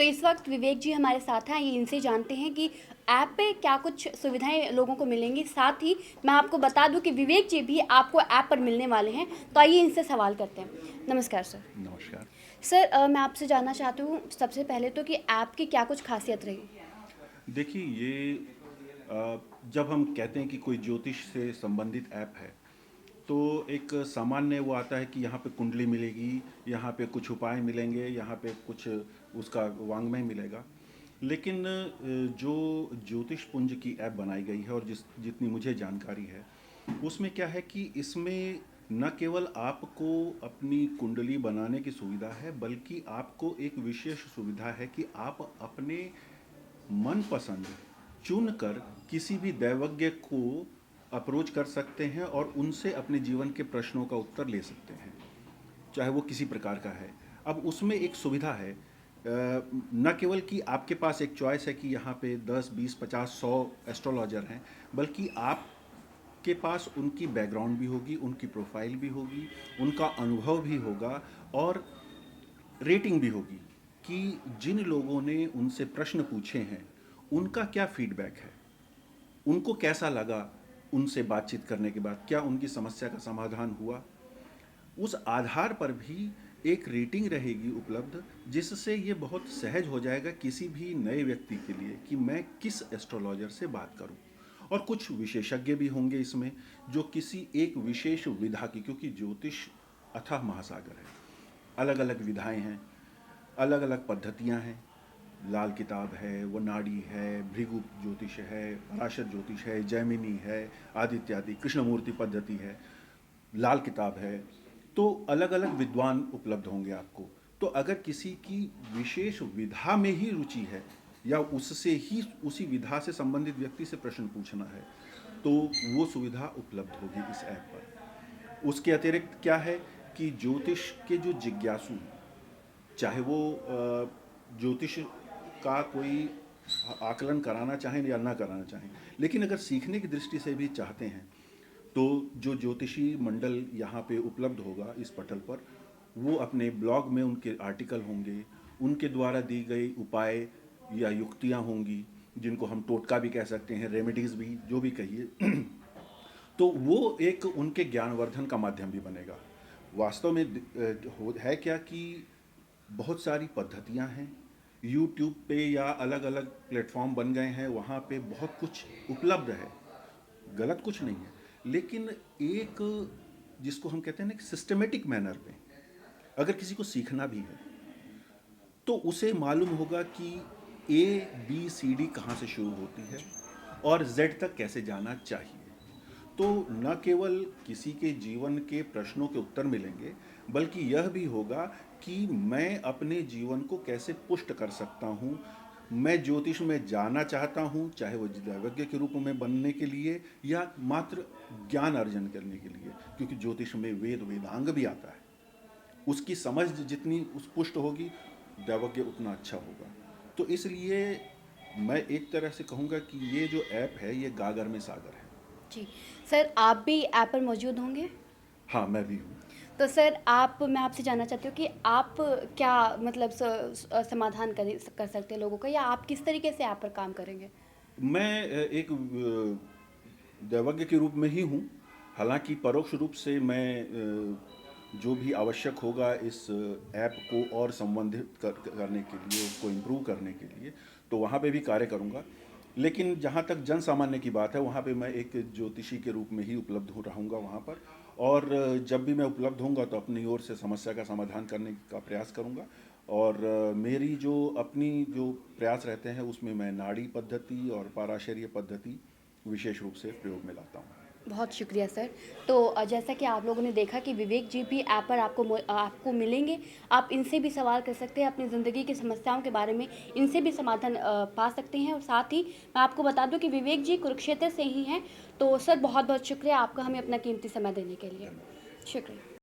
तो इस वक्त विवेक जी हमारे साथ हैं, आइए इनसे जानते हैं कि ऐप पे क्या कुछ सुविधाएं लोगों को मिलेंगी। साथ ही मैं आपको बता दूं कि विवेक जी भी आपको ऐप पर मिलने वाले हैं, तो आइए इनसे सवाल करते हैं। नमस्कार सर। नमस्कार। सर मैं आपसे जानना चाहती हूँ सबसे पहले तो कि ऐप की क्या कुछ खासियत रही। देखिए ये जब हम कहते हैं कि कोई ज्योतिष से संबंधित ऐप है तो एक सामान्य वो आता है कि यहाँ पे कुंडली मिलेगी, यहाँ पे कुछ उपाय मिलेंगे, यहाँ पे कुछ उसका वांग्मय मिलेगा। लेकिन जो ज्योतिष पुंज की ऐप बनाई गई है और जितनी मुझे जानकारी है उसमें क्या है कि इसमें न केवल आपको अपनी कुंडली बनाने की सुविधा है बल्कि आपको एक विशेष सुविधा है कि आप अपने मनपसंद चुनकर किसी भी दैवज्ञ को अप्रोच कर सकते हैं और उनसे अपने जीवन के प्रश्नों का उत्तर ले सकते हैं, चाहे वो किसी प्रकार का है। अब उसमें एक सुविधा है, न केवल कि आपके पास एक चॉइस है कि यहाँ पे 10, 20, 50, 100 एस्ट्रोलॉजर हैं, बल्कि आपके पास उनकी बैकग्राउंड भी होगी, उनकी प्रोफाइल भी होगी, उनका अनुभव भी होगा और रेटिंग भी होगी कि जिन लोगों ने उनसे प्रश्न पूछे हैं उनका क्या फीडबैक है, उनको कैसा लगा, उनसे बातचीत करने के बाद क्या उनकी समस्या का समाधान हुआ। उस आधार पर भी एक रेटिंग रहेगी उपलब्ध, जिससे ये बहुत सहज हो जाएगा किसी भी नए व्यक्ति के लिए कि मैं किस एस्ट्रोलॉजर से बात करूं। और कुछ विशेषज्ञ भी होंगे इसमें जो किसी एक विशेष विधा की, क्योंकि ज्योतिष अथाह महासागर है, अलग अलग विधाएं हैं, अलग अलग पद्धतियां हैं। लाल किताब है, वो नाड़ी है, भृगु ज्योतिष है, पराशर ज्योतिष है, जैमिनी है, आदित्यादि कृष्णमूर्ति पद्धति है, लाल किताब है। तो अलग अलग विद्वान उपलब्ध होंगे आपको। तो अगर किसी की विशेष विधा में ही रुचि है या उससे ही उसी विधा से संबंधित व्यक्ति से प्रश्न पूछना है तो वो सुविधा उपलब्ध होगी इस ऐप पर। उसके अतिरिक्त क्या है कि ज्योतिष के जो जिज्ञासु हैं, चाहे वो ज्योतिष का कोई आकलन कराना चाहें या ना कराना चाहें, लेकिन अगर सीखने की दृष्टि से भी चाहते हैं तो जो ज्योतिषी मंडल यहाँ पे उपलब्ध होगा इस पटल पर, वो अपने ब्लॉग में उनके आर्टिकल होंगे, उनके द्वारा दी गई उपाय या युक्तियाँ होंगी, जिनको हम टोटका भी कह सकते हैं, रेमेडीज़ भी, जो भी कहिए। तो वो एक उनके ज्ञानवर्धन का माध्यम भी बनेगा। वास्तव में है क्या कि बहुत सारी पद्धतियां हैं, यूट्यूब पे या अलग अलग प्लेटफॉर्म बन गए हैं, वहाँ पे बहुत कुछ उपलब्ध है, गलत कुछ नहीं है। लेकिन एक जिसको हम कहते हैं ना सिस्टमेटिक मैनर पे अगर किसी को सीखना भी है तो उसे मालूम होगा कि ABCD कहाँ से शुरू होती है और Z तक कैसे जाना चाहिए। तो न केवल किसी के जीवन के प्रश्नों के उत्तर मिलेंगे बल्कि यह भी होगा कि मैं अपने जीवन को कैसे पुष्ट कर सकता हूँ। मैं ज्योतिष में जाना चाहता हूँ, चाहे वो दैवज्ञ के रूप में बनने के लिए या मात्र ज्ञान अर्जन करने के लिए, क्योंकि ज्योतिष में वेदांग भी आता है। उसकी समझ जितनी उस पुष्ट होगी, दैवज्ञ उतना अच्छा होगा। तो इसलिए मैं एक तरह से कहूँगा कि ये जो ऐप है ये गागर में सागर है। जी सर, आप भी ऐप पर मौजूद होंगे। हाँ, मैं भी हूँ। तो सर मैं आपसे जानना चाहती हूँ कि आप क्या मतलब समाधान कर सकते हैं लोगों का, या आप किस तरीके से ऐप पर काम करेंगे। मैं एक दैवज्ञ के रूप में ही हूँ। हालांकि परोक्ष रूप से मैं जो भी आवश्यक होगा इस ऐप को और संबंधित करने के लिए, उसको इम्प्रूव करने के लिए, तो वहाँ पे भी कार्य करूँगा। लेकिन जहाँ तक जन सामान्य की बात है, वहाँ पे मैं एक ज्योतिषी के रूप में ही उपलब्ध हो रहूँगा वहाँ पर। और जब भी मैं उपलब्ध होऊंगा तो अपनी ओर से समस्या का समाधान करने का प्रयास करूँगा। और मेरी जो अपनी जो प्रयास रहते हैं उसमें मैं नाड़ी पद्धति और पाराशर्य पद्धति विशेष रूप से प्रयोग में लाता हूँ। बहुत शुक्रिया सर। तो जैसा कि आप लोगों ने देखा कि विवेक जी भी ऐप पर आपको मिलेंगे। आप इनसे भी सवाल कर सकते हैं, अपनी ज़िंदगी की समस्याओं के बारे में इनसे भी समाधान पा सकते हैं। और साथ ही मैं आपको बता दूं कि विवेक जी कुरुक्षेत्र से ही हैं। तो सर बहुत बहुत शुक्रिया आपका हमें अपना कीमती समय देने के लिए। शुक्रिया।